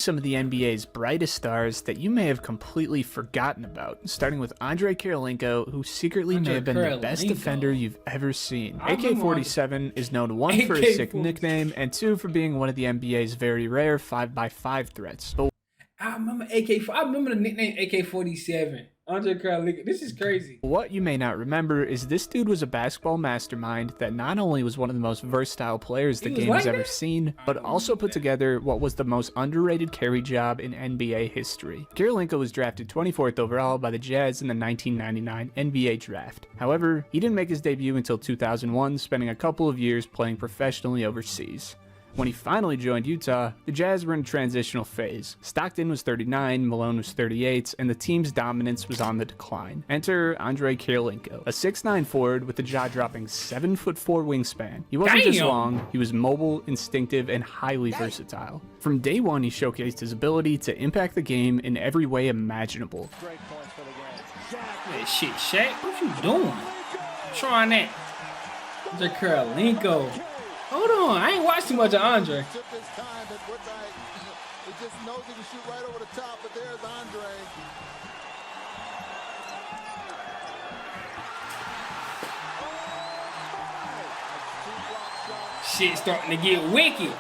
Some of the NBA's brightest stars that you may have completely forgotten about, starting with Andrei Kirilenko, who secretly may have been the best defender you've ever seen. AK-47 is known one for his sick nickname, and two for being one of the NBA's very rare 5x5 threats. But I remember the nickname AK-47. Andrei Kirilenko. This is crazy. What you may not remember is this dude was a basketball mastermind that not only was one of the most versatile players the game has ever seen, but also put together what was the most underrated carry job in NBA history. Kirilenko was drafted 24th overall by the Jazz in the 1999 NBA draft. However, he didn't make his debut until 2001, spending a couple of years playing professionally overseas. When he finally joined Utah, the Jazz were in a transitional phase. Stockton was 39, Malone was 38, and the team's dominance was on the decline. Enter Andrei Kirilenko, a 6'9" forward with a jaw-dropping 7'4" wingspan. He wasn't just long, he was mobile, instinctive, and highly versatile. From day one, he showcased his ability to impact the game in every way imaginable. Hey, shit, Shaq, what you doing? Trying that. Andrei Kirilenko. Hold on, I ain't watched too much of Andre. Took his time, but he just knows he can shoot right over the top, but there's Andre. Shit starting to get wicked.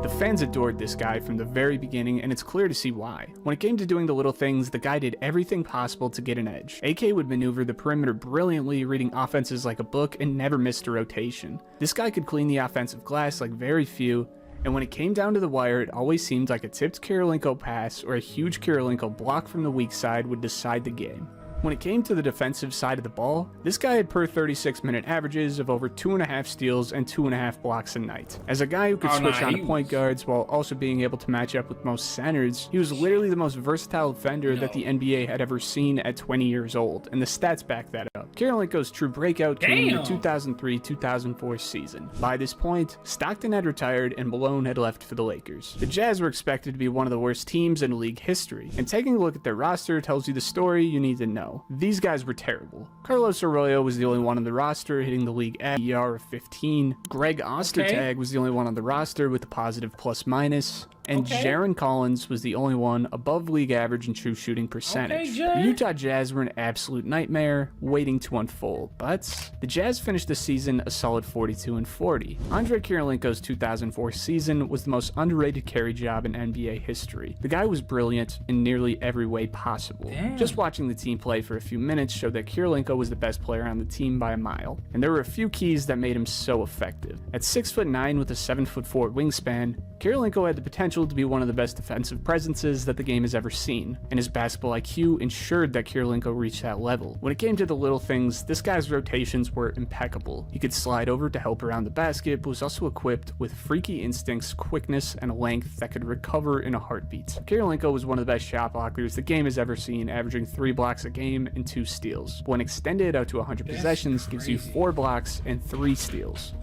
The fans adored this guy from the very beginning, and it's clear to see why. When it came to doing the little things, the guy did everything possible to get an edge. AK would maneuver the perimeter brilliantly, reading offenses like a book, and never missed a rotation. This guy could clean the offensive glass like very few, and when it came down to the wire, it always seemed like a tipped Kirilenko pass or a huge Kirilenko block from the weak side would decide the game. When it came to the defensive side of the ball, this guy had per 36-minute averages of over 2.5 steals and 2.5 blocks a night. As a guy who could switch on to point guards while also being able to match up with most centers, he was literally the most versatile defender that the NBA had ever seen at 20 years old, and the stats back that up. Kirilenko's true breakout came in the 2003-2004 season. By this point, Stockton had retired and Malone had left for the Lakers. The Jazz were expected to be one of the worst teams in league history, and taking a look at their roster tells you the story you need to know. These guys were terrible. Carlos Arroyo was the only one on the roster hitting the league ER of 15. Greg Ostertag was the only one on the roster with a positive plus-minus. And Jaron Collins was the only one above league average in true shooting percentage. The Utah Jazz were an absolute nightmare waiting to unfold, but the Jazz finished the season a solid 42-40. Andrei Kirilenko's 2004 season was the most underrated carry job in NBA history. The guy was brilliant in nearly every way possible. Just watching the team play for a few minutes showed that Kirilenko was the best player on the team by a mile, and there were a few keys that made him so effective. At 6'9" with a 7'4" wingspan, Kirilenko had the potential to be one of the best defensive presences that the game has ever seen, and his basketball IQ ensured that Kirilenko reached that level. When it came to the little things, this guy's rotations were impeccable. He could slide over to help around the basket, but was also equipped with freaky instincts, quickness, and a length that could recover in a heartbeat. Kirilenko was one of the best shot blockers the game has ever seen, averaging 3 blocks a game and 2 steals. When extended out to 100 possessions, gives you 4 blocks and 3 steals.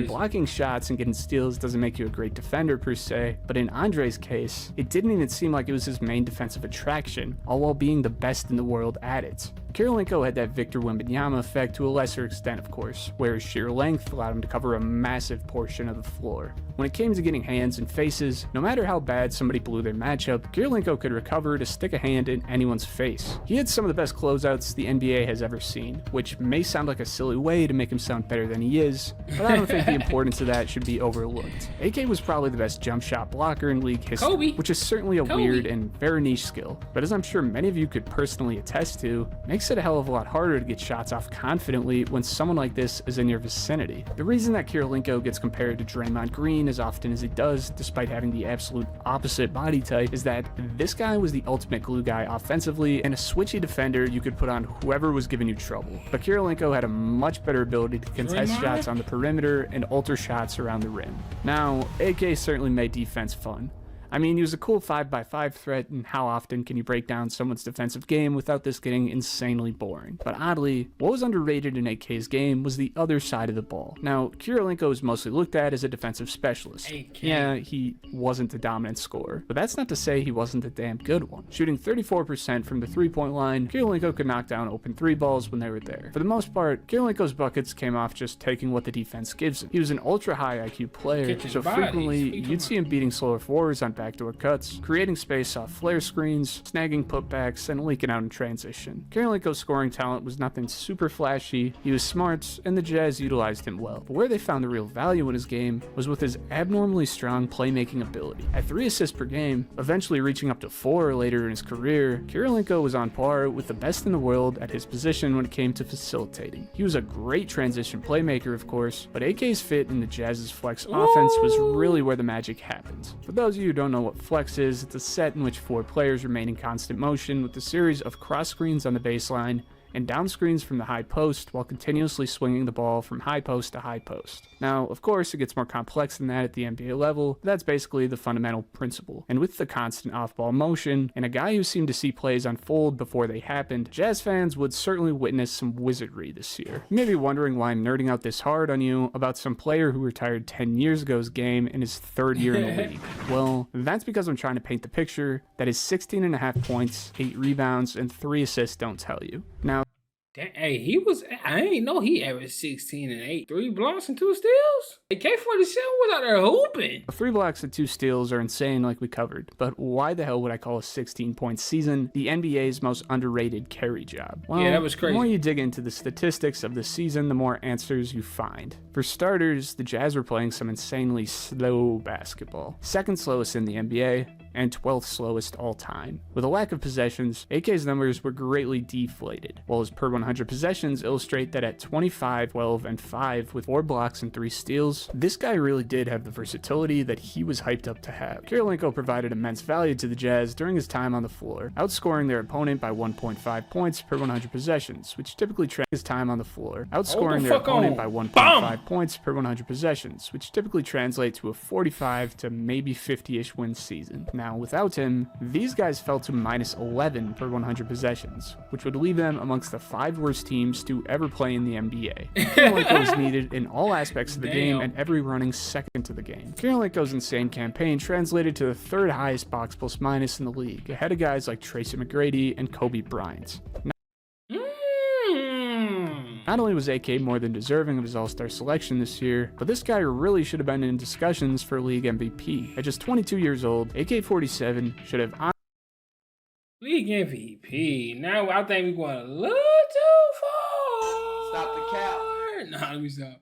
Blocking shots and getting steals doesn't make you a great defender per se, but in Andrei's case, it didn't even seem like it was his main defensive attraction, all while being the best in the world at it. Kirilenko had that Victor Wembanyama effect to a lesser extent, of course, where his sheer length allowed him to cover a massive portion of the floor. When it came to getting hands and faces, no matter how bad somebody blew their matchup, Kirilenko could recover to stick a hand in anyone's face. He had some of the best closeouts the NBA has ever seen, which may sound like a silly way to make him sound better than he is, but I don't think the importance of that should be overlooked. AK was probably the best jump shot blocker in league history, which is certainly a weird and very niche skill, but as I'm sure many of you could personally attest to, makes it a hell of a lot harder to get shots off confidently when someone like this is in your vicinity. The reason that Kirilenko gets compared to Draymond Green as often as he does, despite having the absolute opposite body type, is that this guy was the ultimate glue guy offensively and a switchy defender you could put on whoever was giving you trouble. But Kirilenko had a much better ability to contest shots on the perimeter and alter shots around the rim. Now, AK certainly made defense fun. I mean, he was a cool 5x5 threat, and how often can you break down someone's defensive game without this getting insanely boring? But oddly, what was underrated in AK's game was the other side of the ball. Now, Kirilenko is mostly looked at as a defensive specialist. Yeah, he wasn't a dominant scorer, but that's not to say he wasn't a damn good one. Shooting 34% from the three-point line, Kirilenko could knock down open 3 balls when they were there. For the most part, Kirilenko's buckets came off just taking what the defense gives him. He was an ultra-high IQ player, so frequently you'd see him beating slower forwards on backdoor cuts, creating space off flare screens, snagging putbacks, and leaking out in transition. Kirilenko's scoring talent was nothing super flashy, he was smart, and the Jazz utilized him well. But where they found the real value in his game was with his abnormally strong playmaking ability. At 3 assists per game, eventually reaching up to 4 later in his career, Kirilenko was on par with the best in the world at his position when it came to facilitating. He was a great transition playmaker, of course, but AK's fit in the Jazz's flex offense was really where the magic happened. For those of you who don't know what flex is, it's a set in which 4 players remain in constant motion with a series of cross screens on the baseline and down screens from the high post while continuously swinging the ball from high post to high post. Now, of course, it gets more complex than that at the NBA level, but that's basically the fundamental principle. And with the constant off-ball motion, and a guy who seemed to see plays unfold before they happened, Jazz fans would certainly witness some wizardry this year. You may be wondering why I'm nerding out this hard on you about some player who retired 10 years ago's game in his 3rd year in the league. Well, that's because I'm trying to paint the picture that his 16.5 points, 8 rebounds, and 3 assists don't tell you. Now, Hey, I didn't know he averaged 16 and 8. 3 blocks and 2 steals? AK-47 was out there hooping. 3 blocks and 2 steals are insane like we covered, but why the hell would I call a 16-point season the NBA's most underrated carry job? Well, yeah, that was crazy. The more you dig into the statistics of the season, the more answers you find. For starters, the Jazz were playing some insanely slow basketball. 2nd slowest in the NBA, and 12th slowest all time. With a lack of possessions, AK's numbers were greatly deflated, while his per 100 possessions illustrate that at 25, 12, and 5 with 4 blocks and 3 steals, this guy really did have the versatility that he was hyped up to have. Kirilenko provided immense value to the Jazz during his time on the floor, outscoring their opponent by 1.5 points per 100 possessions, which typically tracks his time on the floor, outscoring their opponent by 1.5 points per 100 possessions, which typically translate to a 45 to maybe 50-ish win season. Now, without him, these guys fell to minus 11 per 100 possessions, which would leave them amongst the 5 worst teams to ever play in the NBA. Kirilenko was needed in all aspects of the game and every running second to the game. Kirilenko's insane campaign translated to the 3rd highest box plus minus in the league, ahead of guys like Tracy McGrady and Kobe Bryant. Not only was AK more than deserving of his All-Star selection this year, but this guy really should have been in discussions for league MVP. At just 22 years old, AK-47 should have league MVP. Now I think we're going a little too far. Stop the cap. Nah, let me stop.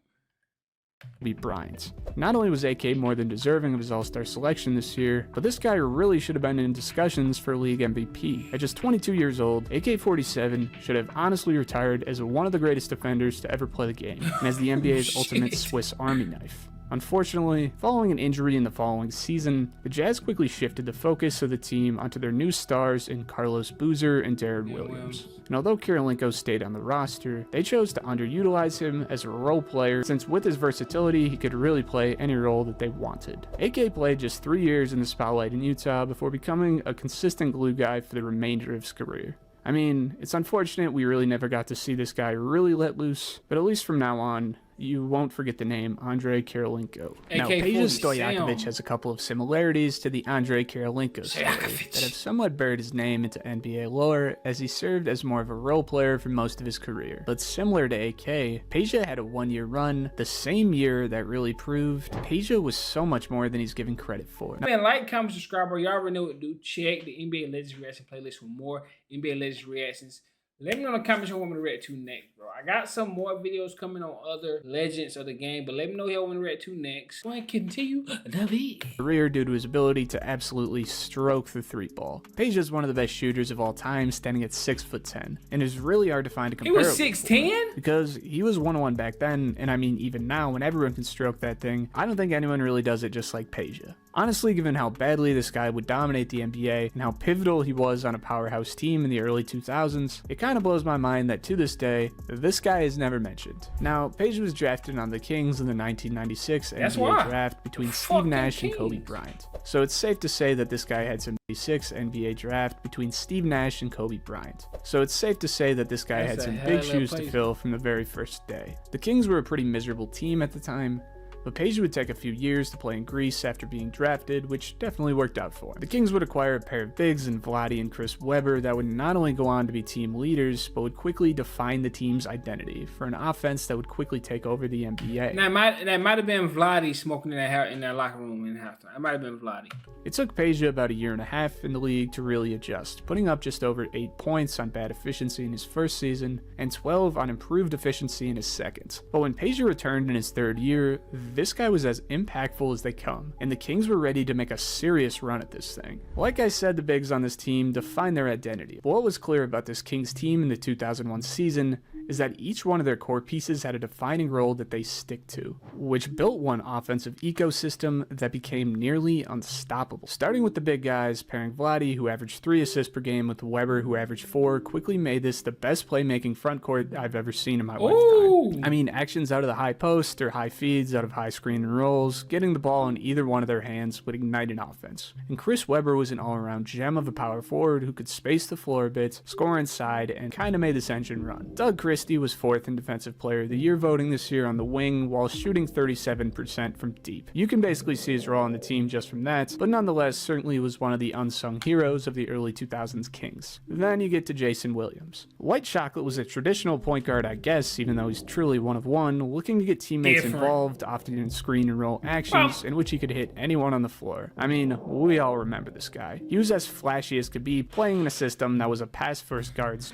Kobe Bryant. Not only was AK more than deserving of his All-Star selection this year, but this guy really should have been in discussions for league MVP. At just 22 years old, AK-47 should have honestly retired as one of the greatest defenders to ever play the game, and as the NBA's ultimate Swiss Army knife. Unfortunately, following an injury in the following season, the Jazz quickly shifted the focus of the team onto their new stars in Carlos Boozer and Darren Williams. And although Kirilenko stayed on the roster, they chose to underutilize him as a role player, since with his versatility, he could really play any role that they wanted. AK played just 3 years in the spotlight in Utah before becoming a consistent glue guy for the remainder of his career. I mean, it's unfortunate we really never got to see this guy really let loose, but at least from now on, you won't forget the name Andre Kirilenko. Now, Peja Stojaković has a couple of similarities to the Andre Kirilenko story that have somewhat buried his name into NBA lore, as he served as more of a role player for most of his career. But similar to AK, Peja had a 1-year run, the same year that really proved Peja was so much more than he's given credit for. Man, like, comment, subscribe, bro. Y'all already know what to do. Check the NBA Legends Reaction playlist for more NBA Legends reactions. Let me know in the comments what you want me to react to next, bro. I got some more videos coming on other legends of the game, but let me know what you want me to react to next. Go ahead and continue the video. Career due to his ability to absolutely stroke the 3-ball. Peja is one of the best shooters of all time, standing at 6'10", and is really hard to find a comparable. He was 6'10"? Because he was 1-1 back then, and I mean even now, when everyone can stroke that thing, I don't think anyone really does it just like Peja. Honestly, given how badly this guy would dominate the NBA and how pivotal he was on a powerhouse team in the early 2000s, it kind of blows my mind that to this day, this guy is never mentioned. Now, Peja was drafted on the Kings in the 1996 NBA draft between Steve Nash and Kobe Bryant. So it's safe to say that this guy had some 96 NBA draft between Steve Nash and Kobe Bryant. So it's safe to say that this guy had some big shoes to fill from the very first day. The Kings were a pretty miserable team at the time, But Peja would take a few years to play in Greece after being drafted, which definitely worked out for him. The Kings would acquire a pair of bigs in Vladi and Chris Webber that would not only go on to be team leaders, but would quickly define the team's identity for an offense that would quickly take over the NBA. That might have been Vladi smoking in that locker room in halftime. That might have been Vladi. It took Peja about a year and a half in the league to really adjust, putting up just over 8 points on bad efficiency in his first season and 12 on improved efficiency in his second. But when Peja returned in his third year, this guy was as impactful as they come, and the Kings were ready to make a serious run at this thing. Like I said, the bigs on this team define their identity. But what was clear about this Kings team in the 2001 season is that each one of their core pieces had a defining role that they stick to, which built one offensive ecosystem that became nearly unstoppable. Starting with the big guys, pairing Vladi, who averaged 3 assists per game, with Webber, who averaged 4, quickly made this the best playmaking front court I've ever seen in my lifetime. I mean, actions out of the high post or high feeds out of high screen and rolls, getting the ball in either one of their hands would ignite an offense. And Chris Webber was an all-around gem of a power forward who could space the floor a bit, score inside, and kinda made this engine run. Doug Christie was 4th in Defensive Player of the Year voting this year on the wing while shooting 37% from deep. You can basically see his role on the team just from that, but nonetheless certainly was one of the unsung heroes of the early 2000s Kings. Then you get to Jason Williams. White Chocolate was a traditional point guard, I guess, even though he's truly one of one, looking to get teammates involved, often in screen and roll actions in which he could hit anyone on the floor. I mean, we all remember this guy. He was as flashy as could be, playing in a system that was a pass-first guard's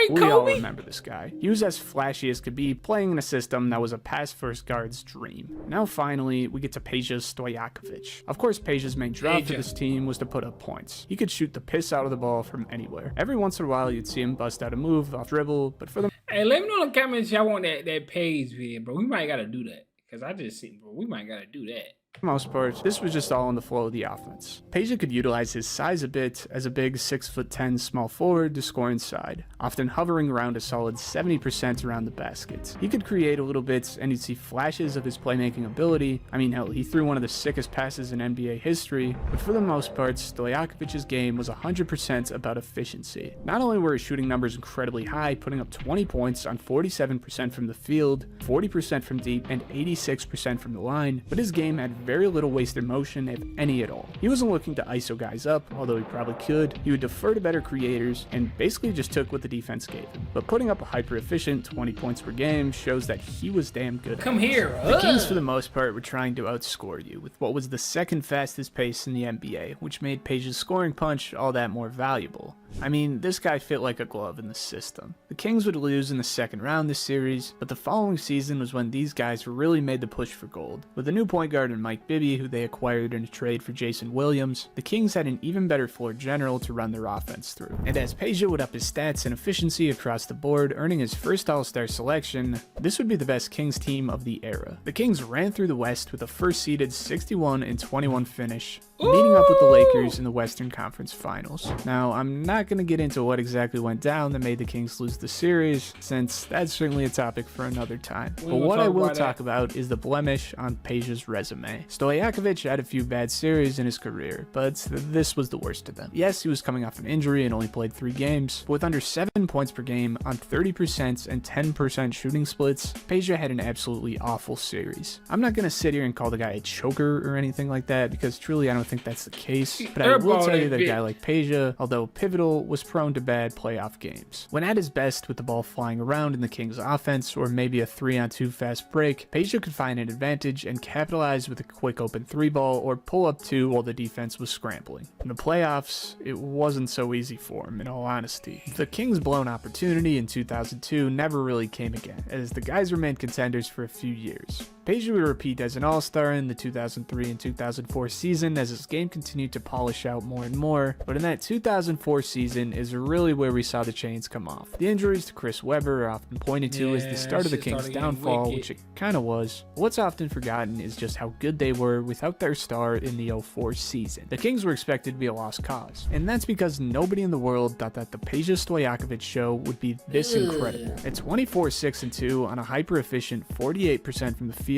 We all remember this guy. He was as flashy as could be, playing in a system that was a pass-first guard's dream. Now finally, we get to Peja Stojaković. Of course, Peja's main job for this team was to put up points. He could shoot the piss out of the ball from anywhere. Every once in a while, you'd see him bust out a move off dribble, but for the Hey, let me know in the comments y'all want that Page video, bro. We might gotta do that. Cause I just seen, bro, we might gotta do that. most part, this was just all in the flow of the offense. Peja could utilize his size a bit as a big 6'10" small forward to score inside, often hovering around a solid 70% around the basket. He could create a little bit and you'd see flashes of his playmaking ability. I mean, hell, he threw one of the sickest passes in NBA history, but for the most part, Stojakovic's game was 100% about efficiency. Not only were his shooting numbers incredibly high, putting up 20 points on 47% from the field, 40% from deep, and 86% from the line, but his game had very little wasted motion, if any at all. He wasn't looking to ISO guys up, although he probably could. He would defer to better creators and basically just took what the defense gave him. But putting up a hyper-efficient 20 points per game shows that he was damn good. Come here. The Kings, for the most part, were trying to outscore you with what was the second fastest pace in the NBA, which made Peja's scoring punch all that more valuable. I mean, this guy fit like a glove in the system. The Kings would lose in the second round this series, but the following season was when these guys really made the push for gold. With a new point guard in Mike Bibby, who they acquired in a trade for Jason Williams, the Kings had an even better floor general to run their offense through. And as Peja would up his stats and efficiency across the board, earning his first All-Star selection, this would be the best Kings team of the era. The Kings ran through the West with a first-seeded 61-21 finish, meeting up with the Lakers in the Western Conference Finals. Now, I'm not going to get into what exactly went down that made the Kings lose the series, since that's certainly a topic for another time. But what I will talk about is the blemish on Peja's resume. Stojaković had a few bad series in his career, but this was the worst of them. Yes, he was coming off an injury and only played 3 games, but with under 7 points per game on 30% and 10% shooting splits, Peja had an absolutely awful series. I'm not going to sit here and call the guy a choker or anything like that, because truly I don't think that's the case, but I will tell you that a guy like Peja, although pivotal, was prone to bad playoff games. When at his best with the ball flying around in the Kings offense, or maybe a 3-on-2 fast break, Peja could find an advantage and capitalize with a quick open 3-ball or pull up 2 while the defense was scrambling. In the playoffs, it wasn't so easy for him, in all honesty. The Kings' blown opportunity in 2002 never really came again, as the guys remained contenders for a few years. Peja would repeat as an all-star in the 2003 and 2004 season as his game continued to polish out more and more, but in that 2004 season is really where we saw the chains come off. The injuries to Chris Webber are often pointed to as the start of the Kings' downfall, which it kinda was. What's often forgotten is just how good they were without their star in the 04 season. The Kings were expected to be a lost cause, and that's because nobody in the world thought that the Peja Stojaković show would be this incredible. At 24-6-2 on a hyper-efficient 48% from the field,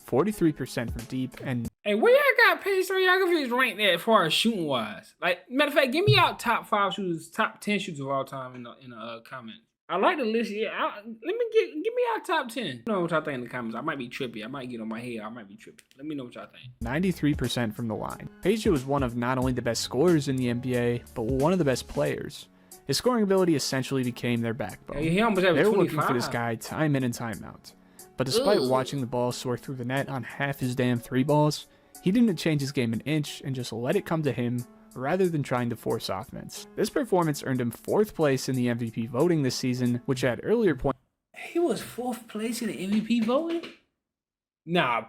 43% from deep, and hey, where y'all got Peja Stojaković ranked at as far as shooting wise? Like, matter of fact, give me out top 5 shooters, top 10 shooters of all time in the comment. I like the list. Yeah, give me our top 10. Let me know what y'all think in the comments. I might be trippy. I might get on my head. I might be trippy. Let me know what y'all think. 93% from the line. Peja was one of not only the best scorers in the NBA, but one of the best players. His scoring ability essentially became their backbone. He almost had They were 25. looking for this guy time in and time out. But despite watching the ball soar through the net on half his damn 3 balls, he didn't change his game an inch and just let it come to him rather than trying to force offense. This performance earned him 4th place in the MVP voting this season, which at earlier points He was 4th place in the MVP voting? Nah,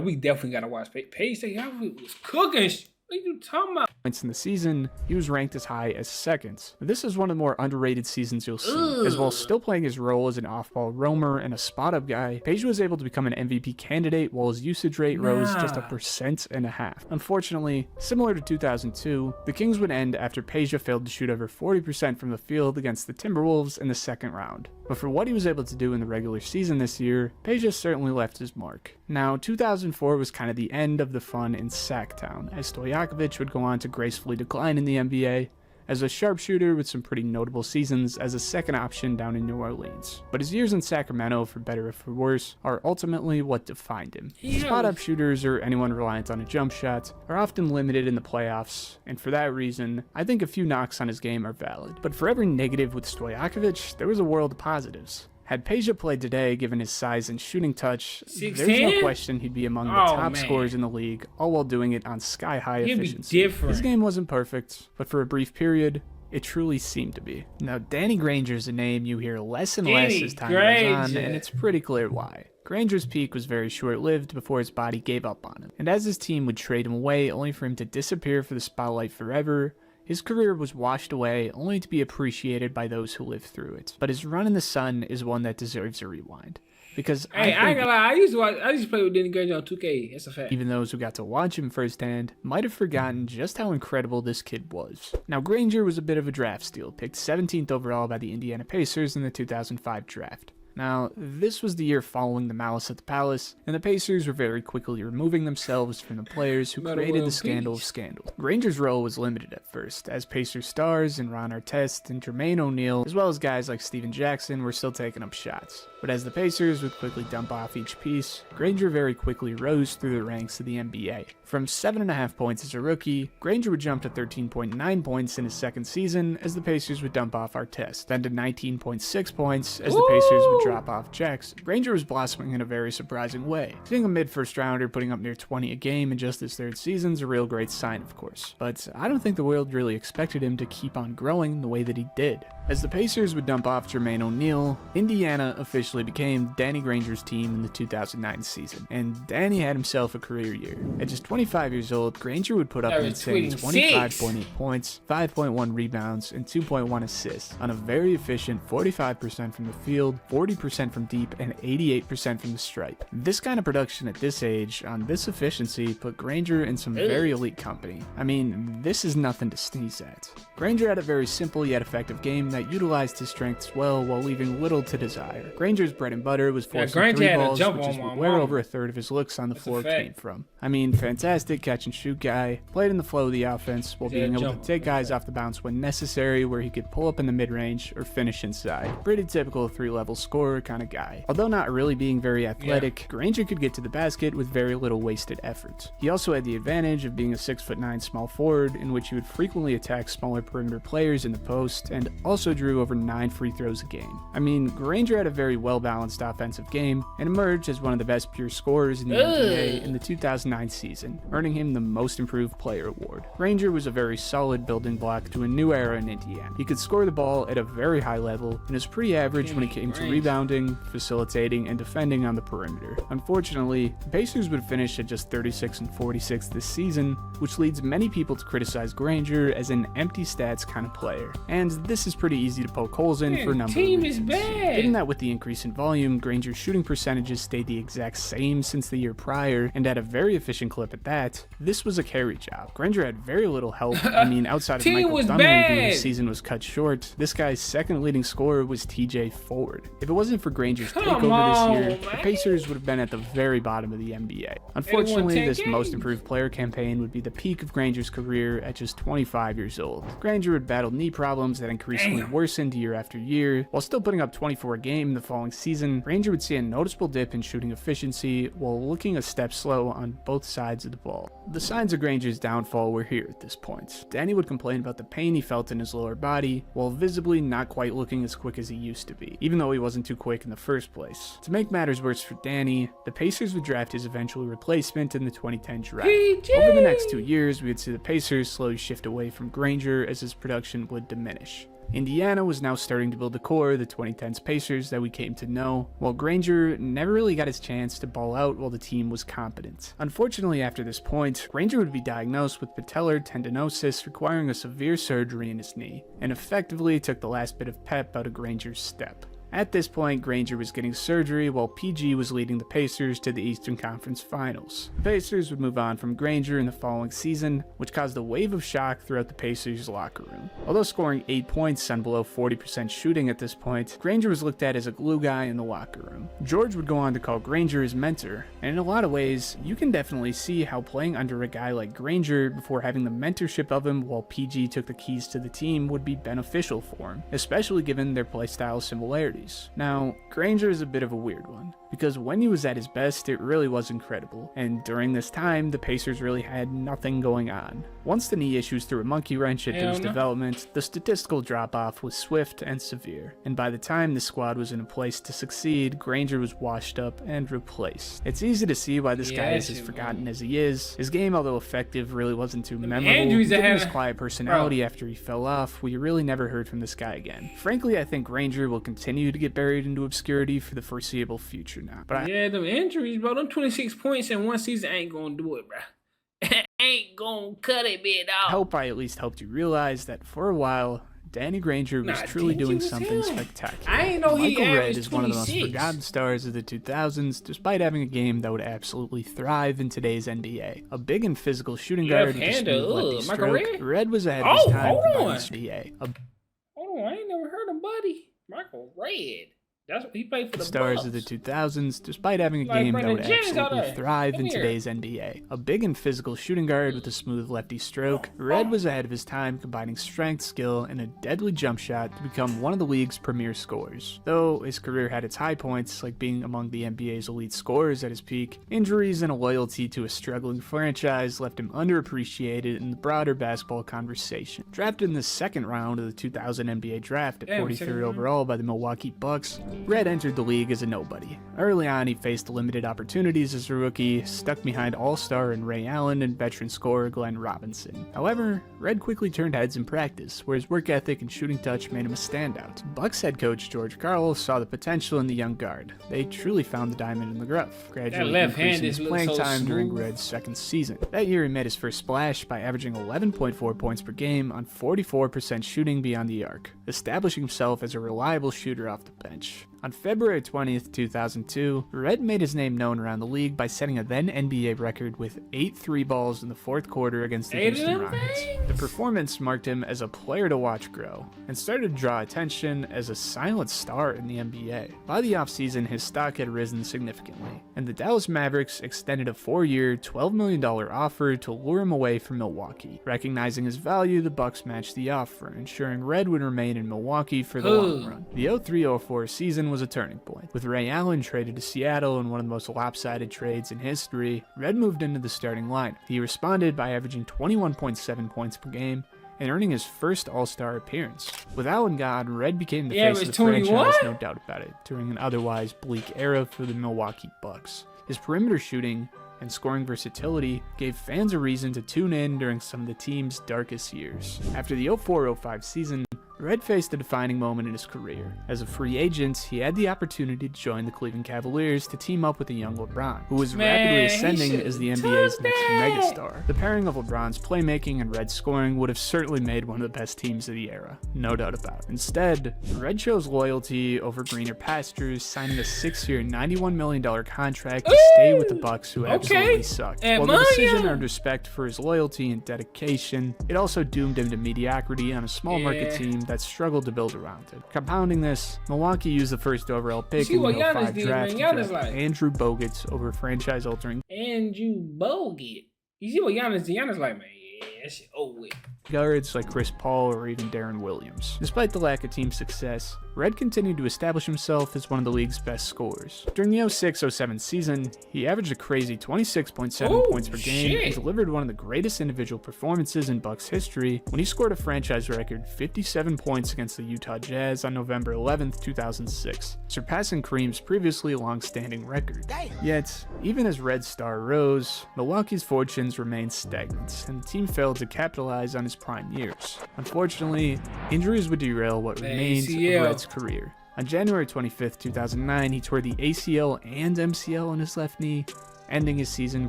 we definitely gotta watch Peja Stojaković was cooking. What are you talking about? in the season, he was ranked as high as 2nd. This is one of the more underrated seasons you'll see, as while still playing his role as an off-ball roamer and a spot-up guy, Peja was able to become an MVP candidate while his usage rate rose just 1.5%. Unfortunately, similar to 2002, the Kings would end after Peja failed to shoot over 40% from the field against the Timberwolves in the 2nd round. But for what he was able to do in the regular season this year, Peja certainly left his mark. Now, 2004 was kind of the end of the fun in Sacktown, as Stojaković would go on to gracefully decline in the NBA as a sharpshooter with some pretty notable seasons as a second option down in New Orleans. But his years in Sacramento, for better or for worse, are ultimately what defined him. Spot-up shooters or anyone reliant on a jump shot are often limited in the playoffs, and for that reason, I think a few knocks on his game are valid. But for every negative with Stojaković, there was a world of positives. Had Peja played today, given his size and shooting touch, 16? there's no question he'd be among the top scorers in the league, all while doing it on sky-high efficiency. His game wasn't perfect, but for a brief period, it truly seemed to be. Now, Danny Granger's a name you hear less and less as time goes on, and it's pretty clear why. Granger's peak was very short-lived before his body gave up on him, and as his team would trade him away only for him to disappear for the spotlight forever, his career was washed away only to be appreciated by those who lived through it. But his run in the sun is one that deserves a rewind. Because I ain't gonna lie, I used to play with Danny Granger on 2K. That's a fact. Even those who got to watch him firsthand might have forgotten just how incredible this kid was. Now, Granger was a bit of a draft steal, picked 17th overall by the Indiana Pacers in the 2005 draft. Now, this was the year following the malice at the Palace, and the Pacers were very quickly removing themselves from the players who created the scandal of scandals. Granger's role was limited at first, as Pacers stars and Ron Artest and Jermaine O'Neal, as well as guys like Steven Jackson, were still taking up shots. But as the Pacers would quickly dump off each piece, Granger very quickly rose through the ranks of the NBA. From 7.5 points as a rookie, Granger would jump to 13.9 points in his 2nd season as the Pacers would dump off Artest, then to 19.6 points as the Pacers would drop off Jackson. Granger was blossoming in a very surprising way. Seeing a mid-first rounder putting up near 20 a game in just his 3rd season is a real great sign, of course. But I don't think the world really expected him to keep on growing the way that he did. As the Pacers would dump off Jermaine O'Neal, Indiana officially became Danny Granger's team in the 2009 season, and Danny had himself a career year. At just 25 years old, Granger would put up an insane 25.8 points, 5.1 rebounds, and 2.1 assists on a very efficient 45% from the field, 40% from deep, and 88% from the stripe. This kind of production at this age, on this efficiency, put Granger in some very elite company. I mean, this is nothing to sneeze at. Granger had a very simple yet effective game that utilized his strengths well while leaving little to desire. Granger's bread and butter was forcing 3 balls, which is where over a third of his looks on the floor came from. I mean, fantastic catch and shoot guy, played in the flow of the offense while being able to take guys off the bounce when necessary, where he could pull up in the mid-range or finish inside. Pretty typical 3-level scorer kind of guy. Although not really being very athletic, Granger could get to the basket with very little wasted effort. He also had the advantage of being a 6'9" small forward, in which he would frequently attack smaller perimeter players in the post, and also drew over 9 free throws a game. I mean, Granger had a very well-balanced offensive game, and emerged as one of the best pure scorers in the NBA in the 2009 season, earning him the Most Improved Player award. Granger was a very solid building block to a new era in Indiana. He could score the ball at a very high level, and was pretty average when it came to rebounding, facilitating, and defending on the perimeter. Unfortunately, the Pacers would finish at just 36 and 46 this season, which leads many people to criticize Granger as an empty stats kind of player. And this is pretty easy to poke holes in for a number of reasons. Given that with the increase in volume, Granger's shooting percentages stayed the exact same since the year prior, and at a very efficient clip at that, this was a carry job. Granger had very little help. I mean, outside of Michael Dunleavy, whose season was cut short, this guy's second leading scorer was TJ Ford. If it wasn't for Granger's Come takeover on, this year, man. the Pacers would have been at the very bottom of the NBA. Unfortunately, this 10 most games. improved player campaign would be the peak of Granger's career at just 25 years old. Granger would battle knee problems that increasingly worsened year after year. While still putting up 24 a game the following season, Granger would see a noticeable dip in shooting efficiency while looking a step slow on both sides of the ball. The signs of Granger's downfall were here at this point. Danny would complain about the pain he felt in his lower body, while visibly not quite looking as quick as he used to be, even though he wasn't too quick in the first place. To make matters worse for Danny, the Pacers would draft his eventual replacement in the 2010 draft. PG. Over the next 2 years, we would see the Pacers slowly shift away from Granger as his production would diminish. Indiana was now starting to build the core of the 2010s Pacers that we came to know, while Granger never really got his chance to ball out while the team was competent. Unfortunately, after this point, Granger would be diagnosed with patellar tendinosis requiring a severe surgery in his knee, and effectively took the last bit of pep out of Granger's step. At this point, Granger was getting surgery while PG was leading the Pacers to the Eastern Conference Finals. The Pacers would move on from Granger in the following season, which caused a wave of shock throughout the Pacers locker room. Although scoring 8 points on below 40% shooting at this point, Granger was looked at as a glue guy in the locker room. George would go on to call Granger his mentor, and in a lot of ways, you can definitely see how playing under a guy like Granger before having the mentorship of him while PG took the keys to the team would be beneficial for him, especially given their playstyle similarities. Now, Granger is a bit of a weird one, because when he was at his best, it really was incredible, and during this time, the Pacers really had nothing going on. Once the knee issues threw a monkey wrench into his development, the statistical drop-off was swift and severe, and by the time the squad was in a place to succeed, Granger was washed up and replaced. It's easy to see why this guy is as forgotten as he is. His game, although effective, really wasn't too memorable. Given his quiet personality after he fell off, we really never heard from this guy again. Frankly, I think Granger will continue to get buried into obscurity for the foreseeable future now. But yeah, them injuries, bro. Them 26 points in one season ain't gonna do it, bro. Ain't gonna cut it, bit I off. hope I at least helped you realize that for a while, Danny Granger was truly doing something spectacular. I ain't know he Michael Redd averaged is one of the most 26. forgotten stars of the 2000s, despite having a game that would absolutely thrive in today's NBA. A big and physical shooting guard with a smooth lefty Michael stroke, Redd? Redd was ahead of his time hold by on. his NBA. Hold on, I ain't never heard of Buddy. Michael Redd. That's what he played for the Stars Bucks. of the 2000s, despite having a Like game that Brandon would Jennings out absolutely there. thrive Come in here. today's NBA. A big and physical shooting guard with a smooth lefty stroke, Redd was ahead of his time combining strength, skill, and a deadly jump shot to become one of the league's premier scorers. Though his career had its high points, like being among the NBA's elite scorers at his peak, injuries and a loyalty to a struggling franchise left him underappreciated in the broader basketball conversation. Drafted in the second round of the 2000 NBA draft at 43rd overall by the Milwaukee Bucks, Redd entered the league as a nobody. Early on, he faced limited opportunities as a rookie, stuck behind all-star and Ray Allen and veteran scorer Glenn Robinson. However, Redd quickly turned heads in practice, where his work ethic and shooting touch made him a standout. Bucks head coach George Karl saw the potential in the young guard. They truly found the diamond in the rough, gradually increasing his playing time during Redd's second season. That year, he made his first splash by averaging 11.4 points per game on 44% shooting beyond the arc, establishing himself as a reliable shooter off the bench. On February 20th, 2002, Redd made his name known around the league by setting a then NBA record with 8 3-balls in the fourth quarter against the Houston Rockets. The performance marked him as a player to watch grow, and started to draw attention as a silent star in the NBA. By the offseason, his stock had risen significantly, and the Dallas Mavericks extended a 4-year, $12 million offer to lure him away from Milwaukee. Recognizing his value, the Bucks matched the offer, ensuring Redd would remain in Milwaukee for the long run. The 03-04 season was a turning point. With Ray Allen traded to Seattle in one of the most lopsided trades in history, Redd moved into the starting lineup. He responded by averaging 21.7 points per game and earning his first All-Star appearance. With Allen gone, Redd became the face of the franchise, no doubt about it, during an otherwise bleak era for the Milwaukee Bucks. His perimeter shooting and scoring versatility gave fans a reason to tune in during some of the team's darkest years. After the 04-05 season, Redd faced a defining moment in his career. As a free agent, he had the opportunity to join the Cleveland Cavaliers to team up with a young LeBron, who was rapidly ascending as the NBA's next megastar. The pairing of LeBron's playmaking and Redd's scoring would have certainly made one of the best teams of the era, no doubt about it. Instead, Redd chose loyalty over greener pastures, signing a 6-year, $91 million contract to stay with the Bucks, who absolutely sucked. While the decision earned respect for his loyalty and dedication, it also doomed him to mediocrity on a small market team that struggled to build around him. Compounding this, Milwaukee used the first overall pick See in what the Giannis 05 did, draft man. to Giannis draft like- Andrew Bogut over franchise-altering Andrew Bogut. You see what Giannis did? Giannis like, man, yeah, that shit over with. guards like Chris Paul or even Darren Williams. Despite the lack of team success, Red continued to establish himself as one of the league's best scorers. During the 06-07 season, he averaged a crazy 26.7 points per game and delivered one of the greatest individual performances in Bucks history when he scored a franchise record 57 points against the Utah Jazz on November 11th, 2006, surpassing Kareem's previously long-standing record. Yet, even as Red's star rose, Milwaukee's fortunes remained stagnant, and the team failed to capitalize on his prime years. Unfortunately, injuries would derail what remains of Red's career. On January 25th, 2009, he tore the ACL and MCL on his left knee, ending his season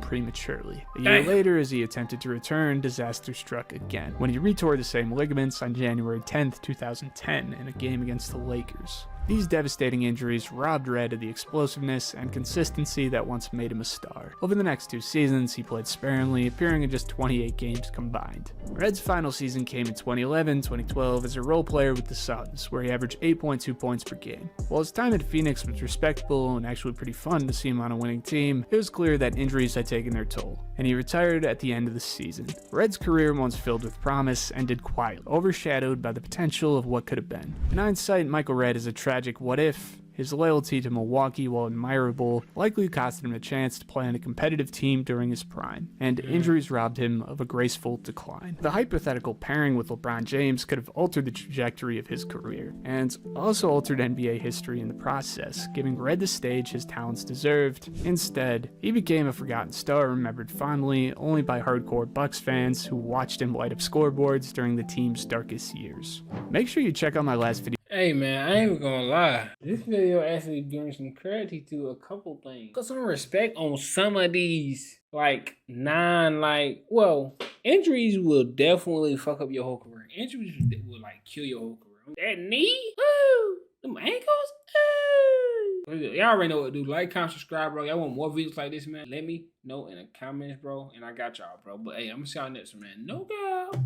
prematurely. A year later, as he attempted to return, disaster struck again, when he retore the same ligaments on January 10th, 2010, in a game against the Lakers. These devastating injuries robbed Red of the explosiveness and consistency that once made him a star. Over the next 2 seasons, he played sparingly, appearing in just 28 games combined. Red's final season came in 2011-2012 as a role player with the Suns, where he averaged 8.2 points per game. While his time at Phoenix was respectable and actually pretty fun to see him on a winning team, it was clear that injuries had taken their toll, and he retired at the end of the season. Red's career once filled with promise ended quietly, overshadowed by the potential of what could have been. In hindsight, Michael Red is a tragic what-if. His loyalty to Milwaukee, while admirable, likely cost him a chance to play on a competitive team during his prime, and injuries robbed him of a graceful decline. The hypothetical pairing with LeBron James could have altered the trajectory of his career, and also altered NBA history in the process, giving Red the stage his talents deserved. Instead, he became a forgotten star remembered fondly only by hardcore Bucks fans who watched him light up scoreboards during the team's darkest years. Make sure you check out my last video. Hey man, I ain't even gonna lie. This video actually brings some credit to a couple things. Put some respect on some of these, injuries will definitely fuck up your whole career. Injuries will kill your whole career. That knee, ooh, them ankles, ooh. Y'all already know what to do. Like, comment, subscribe, bro. Y'all want more videos like this, man? Let me know in the comments, bro. And I got y'all, bro. But hey, I'm gonna see y'all next one, man. No doubt.